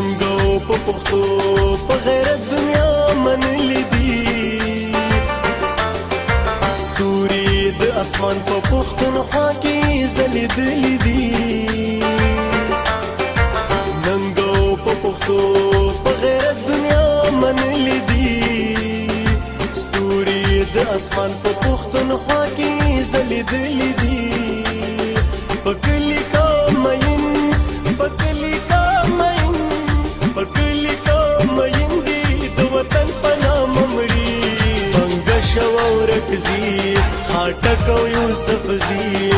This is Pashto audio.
ننګو په پښتو په غیرت دنیا منلې دي ستوري د اسمان په پښتونخوا کې ځلېدلې دي ننګو په پښتو په غیرت دنیا منلې دي ستوري د اسمان په پښتونخوا کې ځلېدلې دي پکلی کا مین پکلی کا مین پکلی کا مین دی د وطن پنا ممری منګ شو ورکزی خاټک او یوسف زی